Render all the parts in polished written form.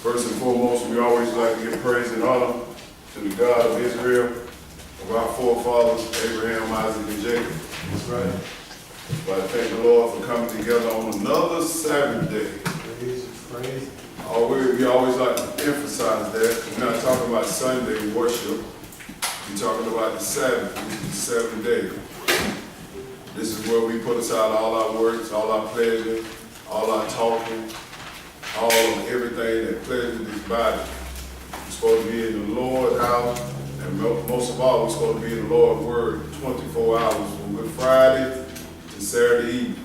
First and foremost, we always like to give praise and honor to the God of Israel, of our forefathers, Abraham, Isaac, and Jacob. That's right. But I thank the Lord for coming together on another Sabbath day. Praise. We always like to emphasize that. We're not talking about Sunday worship. We're talking about the Sabbath, which is the seventh day. This is where we put aside all our works, all our pleasure, all our talking, all of everything that pleases this body. We're supposed to be in the Lord's house, and most of all, we're supposed to be in the Lord's Word 24 hours from Good Friday to Saturday evening.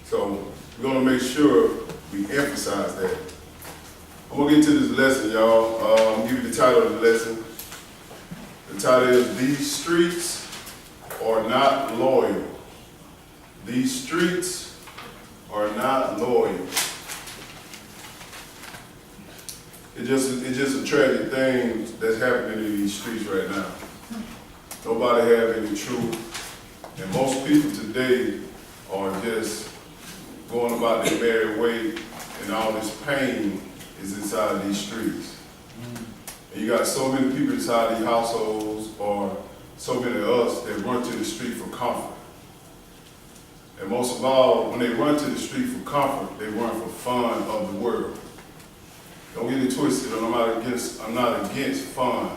So we're going to make sure we emphasize that. I'm going to get to this lesson, y'all. I'm going to give you the title of the lesson. The title is These Streets Are Not Loyal. These streets are not loyal. It's just a tragic thing that's happening in these streets right now. Nobody have any truth. And most people today are just going about their merry way, and all this pain is inside these streets. And you got so many people inside these households, or so many of us that run to the street for comfort. And most of all, when they run to the street for comfort, they run for fun of the world. Don't get it twisted. I'm not against fun.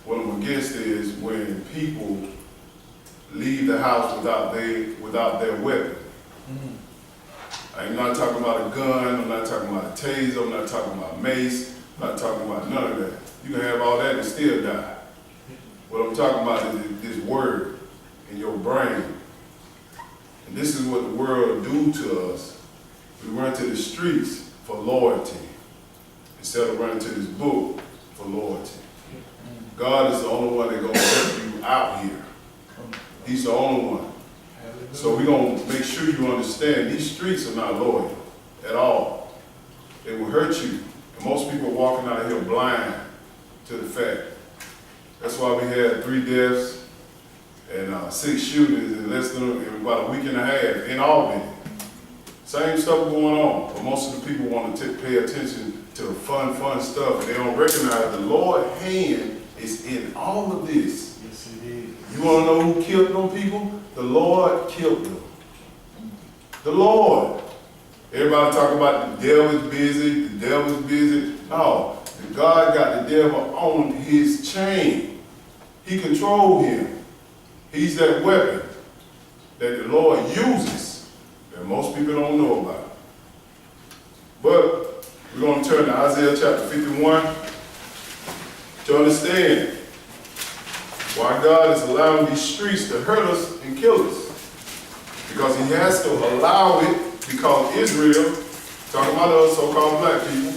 What I'm against is when people leave the house without their weapon. I'm not talking about a gun, I'm not talking about a taser, I'm not talking about mace, I'm not talking about none of that. You can have all that and still die. What I'm talking about is this word in your brain. And this is what the world do to us. We run to the streets for loyalty instead of running to this book for loyalty. God is the only one that's going to help you out here. He's the only one. So we're going to make sure you understand these streets are not loyal at all. They will hurt you. And most people are walking out here blind to the fact. That's why we had 3 deaths and 6 shootings in about a week and a half in Albany. Same stuff going on, but most of the people want to pay attention to the fun stuff, and they don't recognize the Lord's hand is in all of this. Yes, it is. You want to know who killed them people? The Lord killed them. The Lord. Everybody talk about the devil is busy, the devil is busy. No, God got the devil on his chain. He controlled him. He's that weapon that the Lord uses that most people don't know about. But we're going to turn to Isaiah chapter 51 to understand why God is allowing these streets to hurt us and kill us. Because he has to allow it because Israel, talking about us so-called black people,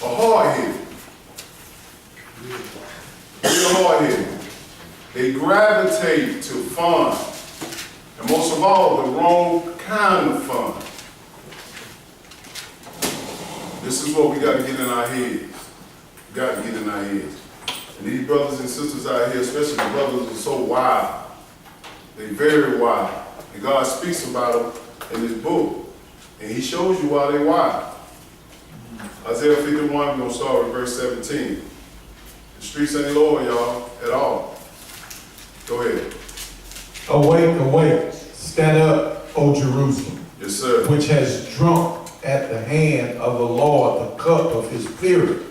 are hard-headed. Real hard-headed. They gravitate to fun. And most of all, the wrong kind of fun. This is what we got to get in our heads. We got to get in our heads. And these brothers and sisters out here, especially the brothers, are so wild. They're very wild. And God speaks about them in this book. And he shows you why they're wild. Isaiah 51, we're going to start with verse 17. The streets ain't loyal, y'all, at all. Go ahead. Awake, awake, stand up, O Jerusalem. Yes, sir. Which has drunk at the hand of the Lord the cup of his fury.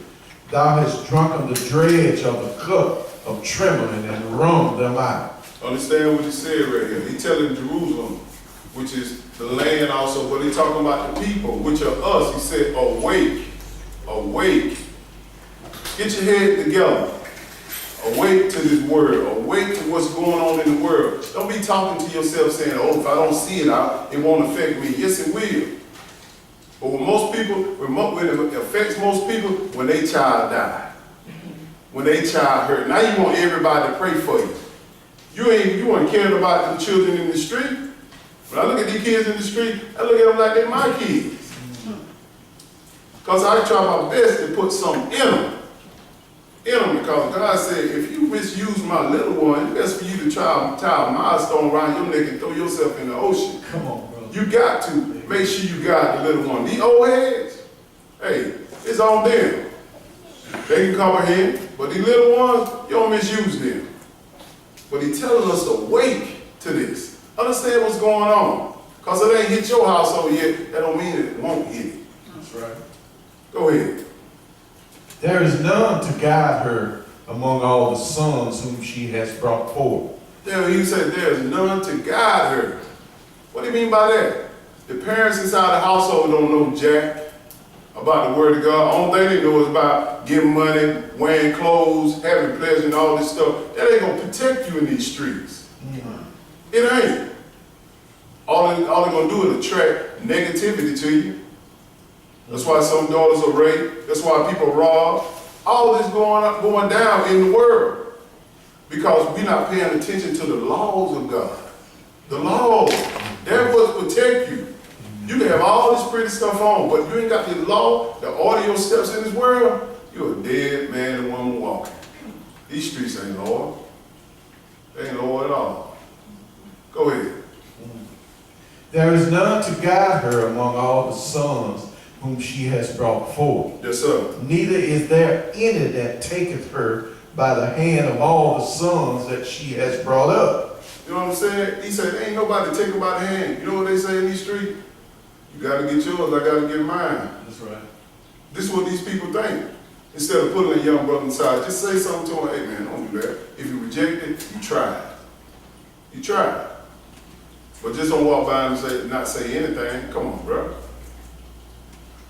Thou hast drunken the dredge of the cup of trembling and wrung them out. Understand what he said right here. He's telling Jerusalem, which is the land also, but he's talking about the people, which are us. He said, awake, awake. Get your head together. Awake to this word. Awake to what's going on in the world. Don't be talking to yourself saying, oh, if I don't see it out, it won't affect me. Yes, it will. But when most people, when it affects most people, when their child died, when their child hurt. Now you want everybody to pray for you. You ain't caring about the children in the street. When I look at these kids in the street, I look at them like they're my kids. Because I try my best to put something in them. Because God said, if you misuse my little one, it's best for you to tie a milestone around your neck and throw yourself in the ocean. Come on, brother. You got to make sure you guide the little one. These old heads, hey, it's on them. They can comprehend, but these little ones, you don't misuse them. But he's telling us to wake to this. Understand what's going on. Because it ain't hit your household yet, that don't mean it won't hit it. That's right. Go ahead. There is none to guide her among all the sons whom she has brought forth. Then he said there's none to guide her. What do you mean by that? The parents inside the household don't know jack about the word of God. Only thing they know is about getting money, wearing clothes, having pleasure, and all this stuff. That ain't gonna protect you in these streets. It ain't. All they're gonna do is attract negativity to you. That's why some daughters are raped. That's why people rob. All this going down in the world because we're not paying attention to the laws of God. The laws, that's what protect you. You can have all this pretty stuff on, but you ain't got the law, the order steps in this world, you're a dead man and woman walking. These streets ain't Lord. They ain't Lord at all. Go ahead. There is none to guide her among all the sons whom she has brought forth. Yes, sir. Neither is there any that taketh her by the hand of all the sons that she has brought up. You know what I'm saying? He said, ain't nobody take her by the hand. You know what they say in these streets? You gotta get yours, I gotta get mine. That's right. This is what these people think. Instead of putting a young brother inside, just say something to him, hey man, don't do that. If you reject it, you try it. You try it. But just don't walk by and not say anything. Come on, bro.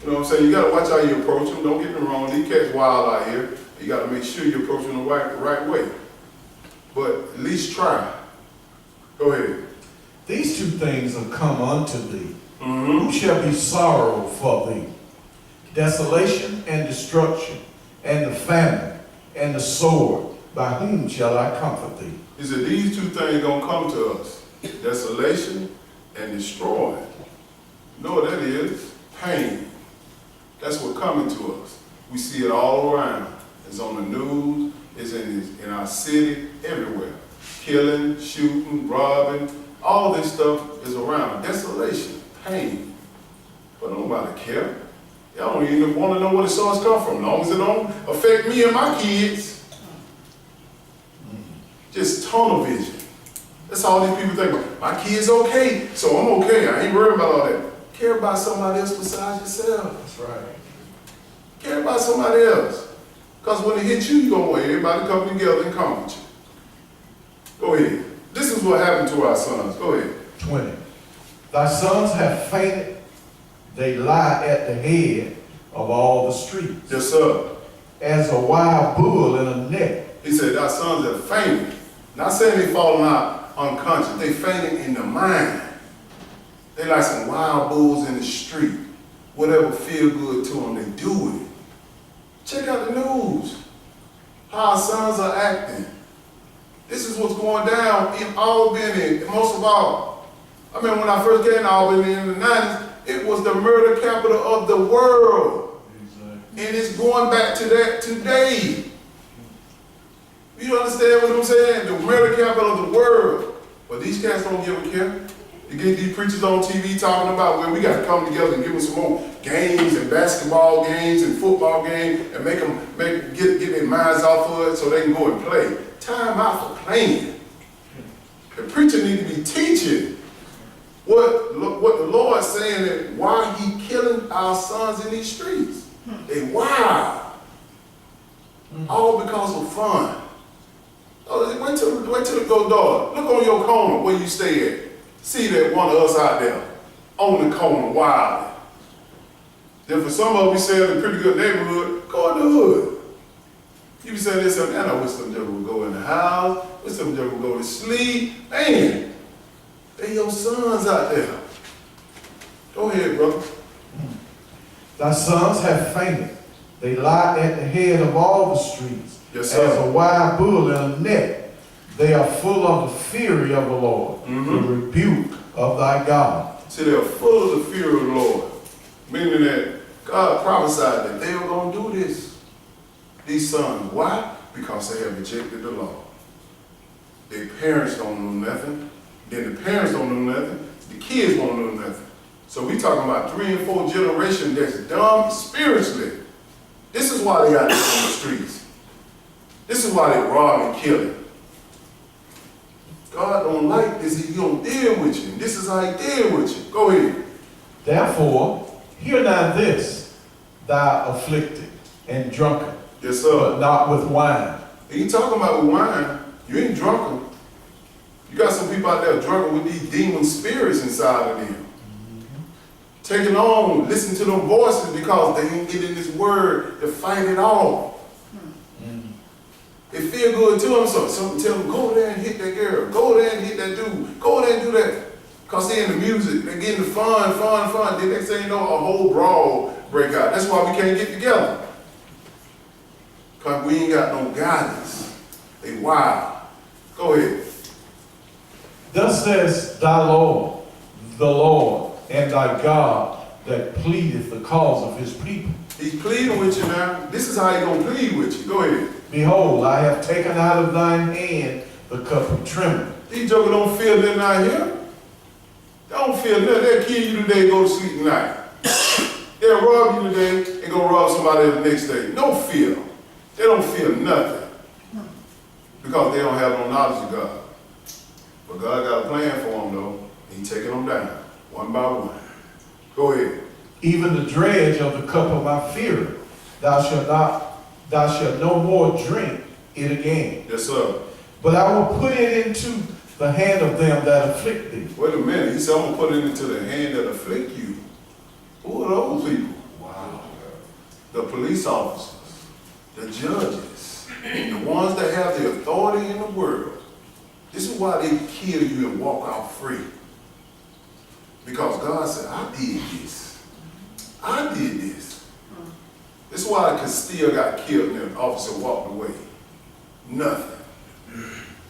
You know what I'm saying? You gotta watch how you approach them. Don't get me wrong, these cats wild out here. You gotta make sure you approach them the right way. But at least try. Go ahead. These two things are come unto thee. Mm-hmm. Who shall be sorrow for thee? Desolation and destruction, and the famine, and the sword. By whom shall I comfort thee? He said these two things gonna come to us. Desolation and destroying. You know what that is? Pain. That's what coming to us. We see it all around. It's on the news, it's in our city, everywhere. Killing, shooting, robbing, all this stuff is around. Desolation, pain. But nobody care. Y'all don't even want to know where the source come from, as long as it don't affect me and my kids. Just tunnel vision. That's all these people think. My kid's okay, so I'm okay. I ain't worried about all that. Care about somebody else besides yourself. That's right. Care about somebody else. Because when it hits you, you're going to want everybody come together and comfort you. Go ahead. This is what happened to our sons. Go ahead. 20. Thy sons have fainted, they lie at the head of all the streets. Yes, sir. As a wild bull in a net. He said, our sons have fainted. Not saying they falling out unconscious. They fainted in the mind. They like some wild bulls in the street. Whatever feel good to them, they do it. Check out the news. How our sons are acting. This is what's going down in Albany, most of all. I mean, when I first came to Albany in the 90s, it was the murder capital of the world. Exactly. And it's going back to that today. You understand what I'm saying? The murder capital of the world. But these cats don't give a care. You get these preachers on TV talking about, well, we got to come together and give them some more games and basketball games and football games and get their minds off of it so they can go and play. Time out for playing. The preacher need to be teaching what the Lord's saying, that why he killing our sons in these streets. They wild. All because of fun. Oh, wait till it go dark. Look on your corner where you stay at. See that one of us out there on the corner wild. Then for some of us, we say in a pretty good neighborhood, go in the hood. You be saying this, man, I wish some jokers would go in the house, wish some jokers would go to sleep. Man, they your sons out there. Go ahead, brother. Thy sons have fainted. They lie at the head of all the streets. Yes, sir. As a wild bull in a net. They are full of the fury of the Lord, the rebuke of thy God. See, they're full of the fear of the Lord. Meaning that God prophesied that they were going to do this. These sons. Why? Because they have rejected the law. Their parents don't know nothing. Then the parents don't know nothing. The kids won't know nothing. So we talking about 3 and 4 generations that's dumb spiritually. This is why they out there on the streets. This is why they rob and kill. God don't like this. He don't deal with you. This is how he deal with you. Go ahead. Therefore, hear now this, thou afflicted and drunken, Yes, sir. but not with wine. He ain't talking about with wine. You ain't drunken. You got some people out there drunken with these demon spirits inside of them. Taking on, listen to them voices because they ain't getting this word to fight it off. It feel good to them, so something tell them, go there and hit that girl. Go there and hit that dude. Go there and do that. Because they in the music, they getting the fun. Then next thing you know, a whole brawl break out. That's why we can't get together. Because we ain't got no guidance. They wild. Go ahead. Thus says thy Lord, the Lord, and thy God, that pleadeth the cause of his people. He's pleading with you now. This is how he gonna plead with you. Go ahead. Behold, I have taken out of thine hand the cup of trembling. These jokers don't feel nothing out here. They don't feel nothing. They'll kill you today and go to sleep tonight. They'll rob you today and go rob somebody the next day. No fear. They don't feel nothing. Because they don't have no knowledge of God. But God got a plan for them though. He's taking them down, one by one. Go ahead. Even the dredge of the cup of my fury, thou shalt no more drink it again. Yes, sir. But I will put it into the hand of them that afflict thee. Wait a minute. He said, I'm going to put it into the hand that afflict you. Who are those people? Wow. The police officers, the judges, the ones that have the authority in the world. This is why they kill you and walk out free. Because God said, I did this. I did this. This is why Castile got killed and the officer walked away. Nothing.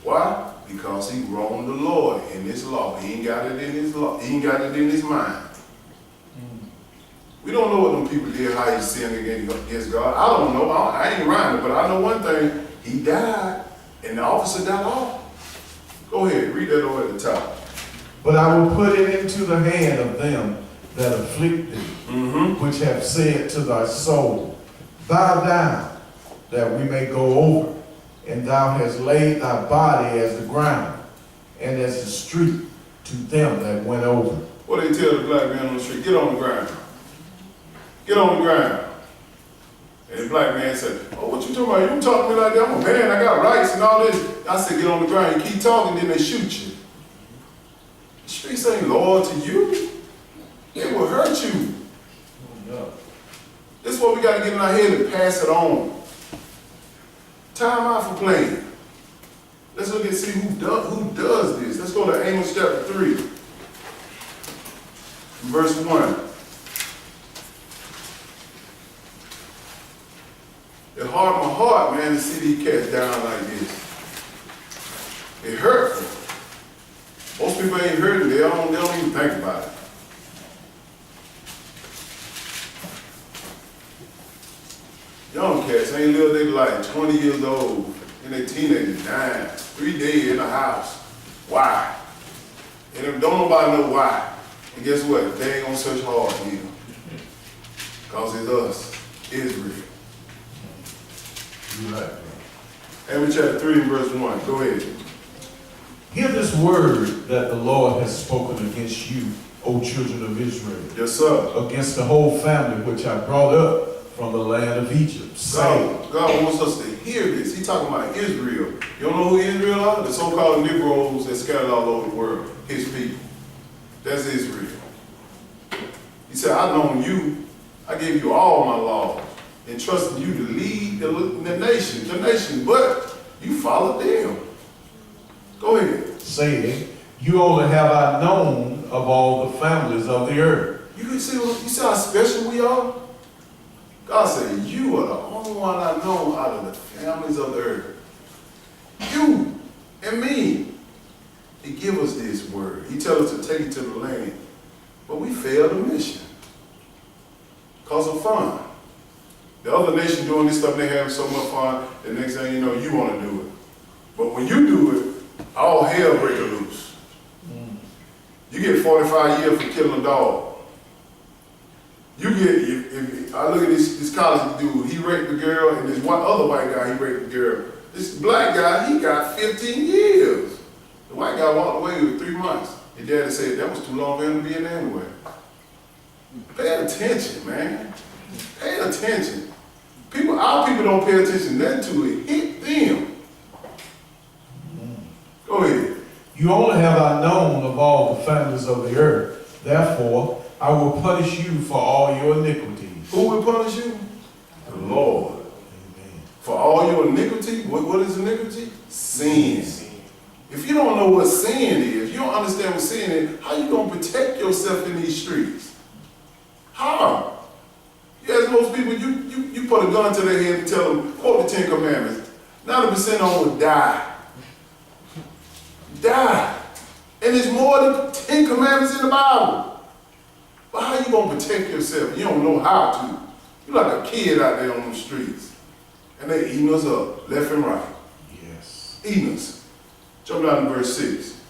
Why? Because he wronged the Lord in his law. He ain't got it in his law. He ain't got it in his mind. We don't know what them people did, how he sinned against God. I don't know. I ain't around it, but I know one thing. He died, and the officer died off. Go ahead, read that over at the top. But I will put it into the hand of them that afflict thee, which have said to thy soul, bow down, that we may go over. And thou hast laid thy body as the ground, and as the street to them that went over. What they tell the black man on the street? Get on the ground. Get on the ground. And the black man said, oh, what you talking about? You talking to me like that? I'm a man, I got rights and all this. I said, get on the ground. You keep talking, then they shoot you. The streets ain't loyal to you. It will hurt you. This is what we got to get in our head and pass it on. Time out for playing. Let's look and see who does this. Let's go to Amos chapter 3, verse 1. It hardened my heart, man, to see these cats down like this. It hurtful. Most people ain't hurting. They don't even think about it. Young cats ain't lived their life, 20 years old, and they teenagers dying, 3 days in the house. Why? And don't nobody know why. And guess what? They ain't gonna search hard either. Because it's us, Israel. You're right, bro. Amos chapter 3, verse 1. Go ahead. Hear this word that the Lord has spoken against you, O children of Israel, Yes, sir. against the whole family which I brought up from the land of Egypt, saying, God wants us to hear this. He's talking about Israel. You don't know who Israel are? The so-called Negroes that scattered all over the world. His people. That's Israel. He said, I known you. I gave you all my laws and trusted you to lead the nation, but you followed them. Go ahead. saying, you only have I known of all the families of the earth. You see how special we are? God said, you are the only one I know out of the families of the earth. You and me. He give us this word. He tell us to take it to the land. But we failed the mission. Because of fun. The other nation doing this stuff, they have so much fun, the next thing you know, you want to do it. But when you do it, all hell breaks loose. You get 45 years for killing a dog. You get, if I look at this college dude, he raped a girl, and this one other white guy, he raped a girl. This black guy, he got 15 years. The white guy walked away with 3 months. His daddy said that was too long for him to be in there anyway. Pay attention, man. Pay attention. Our people don't pay attention nothing to it. Hit them. Go ahead. You only have I known of all the families of the earth. Therefore, I will punish you for all your iniquities. Who will punish you? The Lord. Amen. For all your iniquity, what is iniquity? Sin. If you don't know what sin is, you don't understand what sin is, how you going to protect yourself in these streets? How? You ask most people, you put a gun to their head and tell them, quote the 10 Commandments. 90% of them will die. Die. And there's more than 10 Commandments in the Bible. But how you going to protect yourself? You don't know how to. You're like a kid out there on the streets. And they eating us up, left and right. Yes. Eating us. Jump down to verse 6.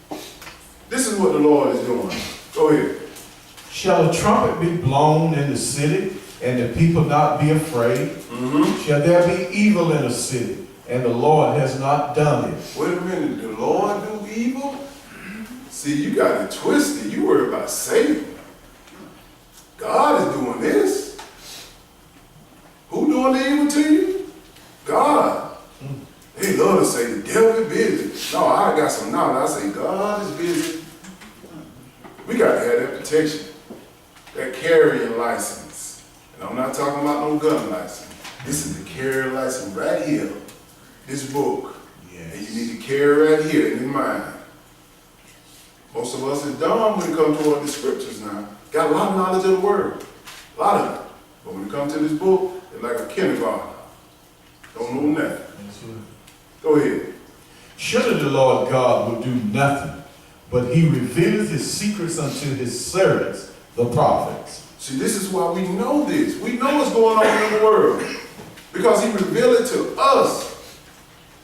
This is what the Lord is doing. Go ahead. Shall a trumpet be blown in the city, and the people not be afraid? Shall there be evil in a city, and the Lord has not done it? Wait a minute, the Lord do evil? See, you got it twisted. You worry about Satan. God is doing this. Who doing the evil to you? God. They love to say the devil is busy. No, I got some knowledge. I say God is busy. We got to have that protection, that carrying license. And I'm not talking about no gun license. This is the carrying license right here. This book. Yes. And you need to carry right here in your mind. Most of us is dumb when it comes toward the scriptures now. Got a lot of knowledge of the word. A lot of it. But when it comes to this book, it's like a kindergarten. Don't know nothing. That's right. Go ahead. Surely the Lord God will do nothing, but he revealeth his secrets unto his servants, the prophets. See, this is why we know this. We know what's going on in the world. Because he revealed it to us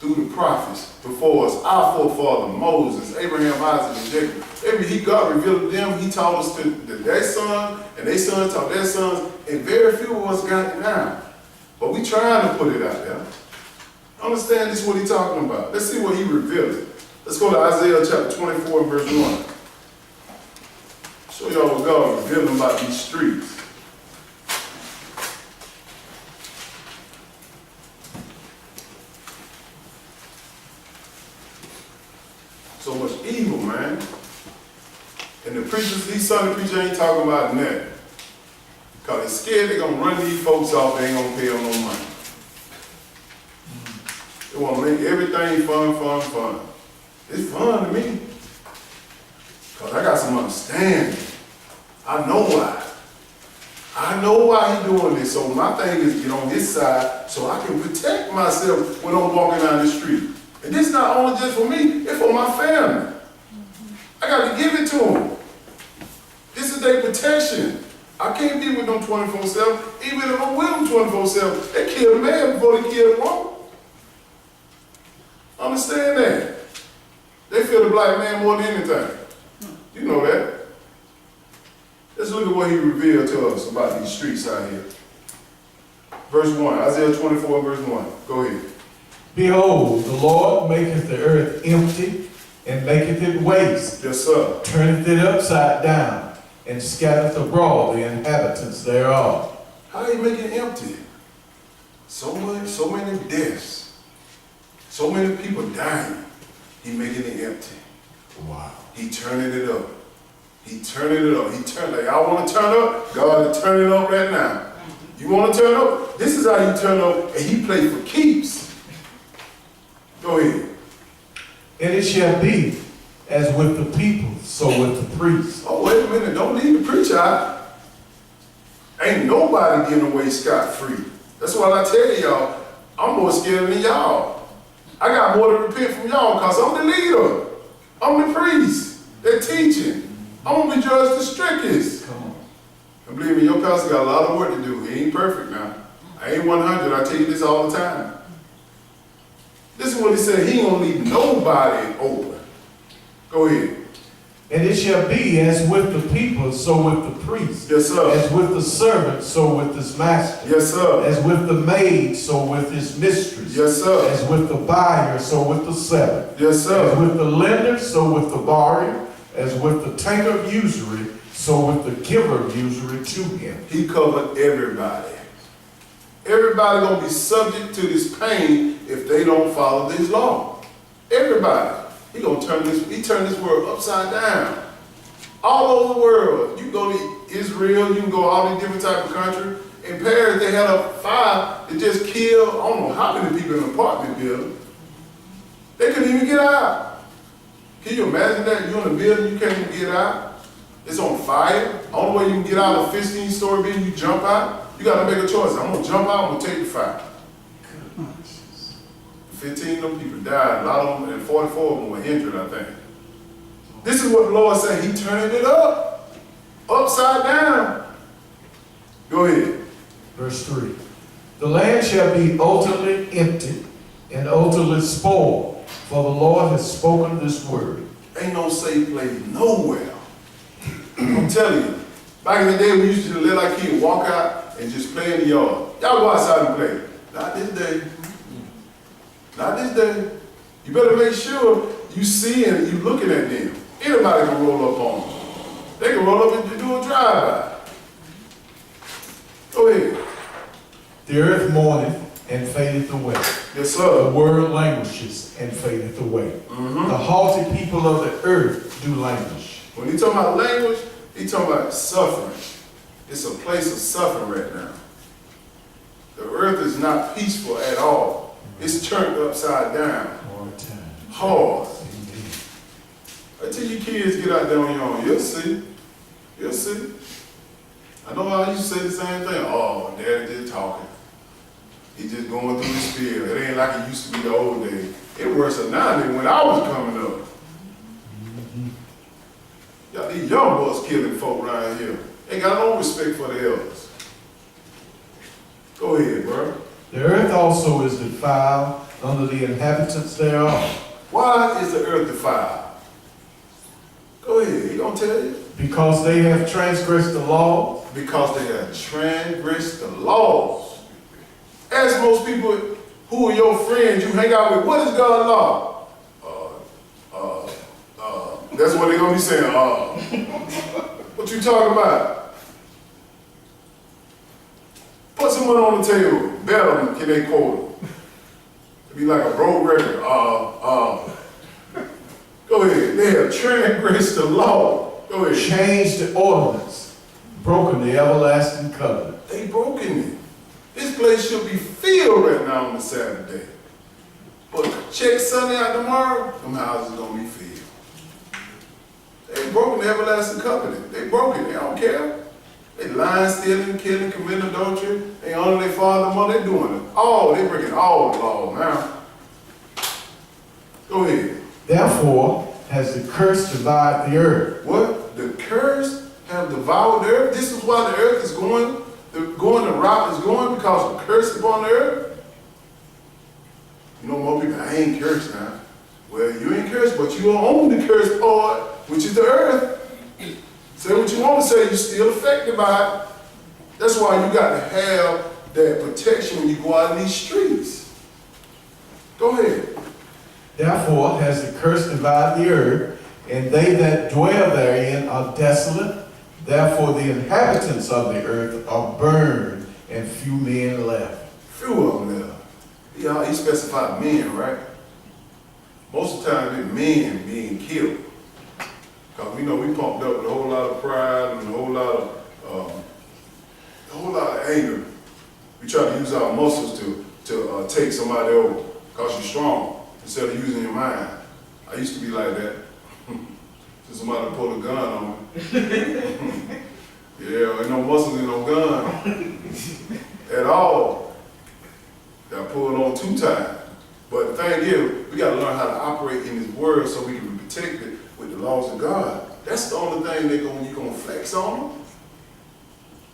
through the prophets before us. Our forefather, Moses, Abraham, Isaac, and Jacob. God revealed to them. He taught us to their son, and their son taught their sons, and very few of us got it now. But we trying to put it out there. Understand this is what he's talking about. Let's see what he revealed. Let's go to Isaiah chapter 24 and verse 1. Show y'all what God revealing about these streets. So much evil, man. And the preachers, these Sunday preachers ain't talking about nothing. Because they're scared they're going to run these folks off, they ain't going to pay them no money. They want to make everything fun. It's fun to me. Because I got some understanding. I know why. I know why he's doing this. So my thing is get on his side so I can protect myself when I'm walking down the street. And this is not only just for me, it's for my family. I got to give it to them. This is their protection. I can't be with them 24/7. Even if I'm with them 24/7, they kill a man before they kill a woman. Understand that. They fear the black man more than anything. You know that. Let's look at what he revealed to us about these streets out here. Verse 1, Isaiah 24, verse 1. Go ahead. Behold, the Lord maketh the earth empty, and maketh it waste, Yes, sir. turneth it upside down, and scattereth abroad the inhabitants thereof. How do you make it empty? So many deaths. So many people dying. He making it empty. Wow. He turning it up. He turning it up. He turn like y'all want to turn up. God is turning up right now. You want to turn up? This is how you turn up, and he play for keeps. Go ahead. And it shall be as with the people, so with the priests. Oh, wait a minute. Don't leave the preacher out. Ain't nobody getting away scot-free. That's why I tell y'all, I'm more scared than y'all. I got more to repent from y'all because I'm the leader. I'm the priest. They're teaching. I'm going to be judged the strictest. Come on. And believe me, your pastor got a lot of work to do. He ain't perfect now. I ain't 100. I tell you this all the time. This is what he said. He ain't going to leave nobody open. Go ahead. And it shall be as with the people, so with the priest. Yes, sir. As with the servant, so with his master. Yes, sir. As with the maid, so with his mistress. Yes, sir. As with the buyer, so with the seller. Yes, As sir. with the lender, so with the borrower. As with the taker of usury, so with the giver of usury to him. He covered everybody. Everybody gonna be subject to this pain if they don't follow this law. Everybody. He turned this world upside down. All over the world. You go to Israel, you can go all these different type of countries. In Paris, they had a fire that just killed, I don't know how many people in an apartment building. They couldn't even get out. Can you imagine that? You're in a building, you can't even get out. It's on fire. Only way you can get out of a 15-story building, you jump out. You gotta make a choice. I'm gonna jump out, I'm gonna take the fire. 15 of them people died, a lot of them, and 44 of them were injured, I think. This is what the Lord said, He turned it upside down. Go ahead. Verse 3. The land shall be utterly empty and utterly spoiled, for the Lord has spoken this word. Ain't no safe place nowhere. I'm telling you, back in the day, we used to let our kids walk out and just play in the yard. Y'all go outside and play. Not this day. Not this day. You better make sure you see and you looking at them. Anybody can roll up on them. They can roll up and do a drive-by. Go ahead. The earth mourneth and fadeth away. Yes, The sir. world languishes and fadeth away. The haughty people of the earth do languish. When he talking about language, he talking about suffering. It's a place of suffering right now. The earth is not peaceful at all. It's turned upside down. Hard. Until you kids get out there on your own, you'll see. You'll see. I know I used to say the same thing. Oh, Daddy just talking. He just going through the spiel. It ain't like it used to be the old days. It worse than now than when I was coming up. Y'all, these young boys killing folk around here. Ain't got no respect for the elders. Go ahead, bro. The earth also is defiled under the inhabitants thereof. Why is the earth defiled? Go ahead, he gonna tell you. Because they have transgressed the law. Because they have transgressed the laws. Ask most people who are your friends you hang out with, what is God's law? That's what they're gonna be saying. What you talking about? Put someone on the table, bet them, can they quote it? It'd be like a broke record. Go ahead. They have transgressed the law. Go ahead. Changed the ordinance. Broken the everlasting covenant. They broken it. This place should be filled right now on the Sabbath day. But check Sunday out tomorrow, them houses gonna be filled. They broken the everlasting covenant. They broke it. They don't care. They lying, stealing, killing, committing adultery. They honor their father and mother. They doing it all. They breaking all the law now. Go ahead. Therefore has the curse divided the earth. What? The curse have devoured the earth? This is why the earth is going the route is going, because the curse is upon the earth? You know, more people, I ain't cursed now. Well, you ain't cursed, but you own the cursed part, which is the earth. Say what you want to say, you're still affected by it. That's why you got to have that protection when you go out in these streets. Go ahead. Therefore has the curse divided the earth, and they that dwell therein are desolate. Therefore the inhabitants of the earth are burned, and few men left. Few of them left. Yeah, he specified men, right? Most of the time it's men being killed. Because we know we pumped up with a whole lot of pride and a whole lot of anger. We try to use our muscles to take somebody over because you're strong instead of using your mind. I used to be like that. So somebody pulled a gun on me. Yeah, ain't no muscles in no gun at all. Got pulled on 2 times. But the thing is, we got to learn how to operate in this world so we can be protected with the laws of God. That's the only thing you're going to flex on them.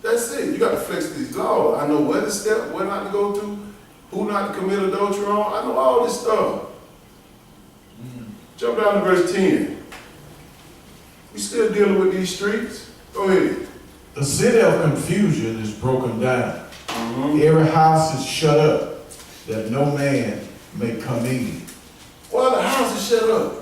That's it. You got to flex these laws. I know where to step, where not to go to, who not to commit adultery on. I know all this stuff. Jump down to verse 10. We still dealing with these streets. Go ahead. The city of confusion is broken down. Mm-hmm. Every house is shut up that no man may come in. Why the house is shut up?